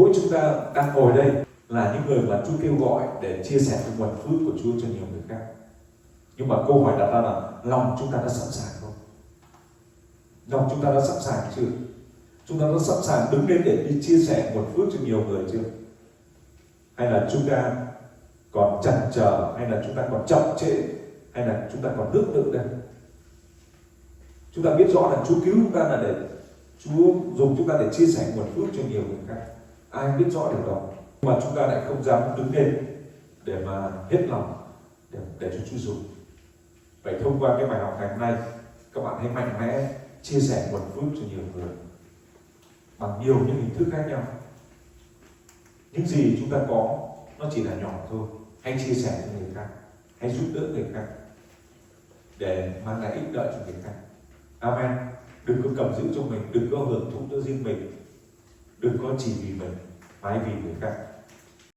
Mỗi chúng ta đang ngồi đây là những người mà Chúa kêu gọi để chia sẻ cái nguồn phước của Chúa cho nhiều người khác. Nhưng mà câu hỏi đặt ra là lòng chúng ta đã sẵn sàng không? Lòng chúng ta đã sẵn sàng chưa? Chúng ta đã sẵn sàng đứng lên để đi chia sẻ nguồn phước cho nhiều người chưa? Hay là chúng ta còn chần chờ, hay là chúng ta còn chậm trễ, hay là chúng ta còn nước đựng đây? Chúng ta biết rõ là Chúa cứu chúng ta là để Chúa dùng chúng ta để chia sẻ nguồn phước cho nhiều người khác. Ai biết rõ điều đó, mà chúng ta lại không dám đứng lên để mà hết lòng để cho Chúa dùng. Vậy thông qua cái bài học ngày hôm nay, các bạn hãy mạnh mẽ chia sẻ nguồn phước cho nhiều người bằng nhiều những hình thức khác nhau. Những gì chúng ta có nó chỉ là nhỏ thôi, hãy chia sẻ cho người khác, hãy giúp đỡ người khác để mang lại ích lợi cho người khác. Amen. Đừng có cầm giữ cho mình, đừng có hưởng thụ cho riêng mình, đừng có chỉ vì mình, mà hãy vì người khác.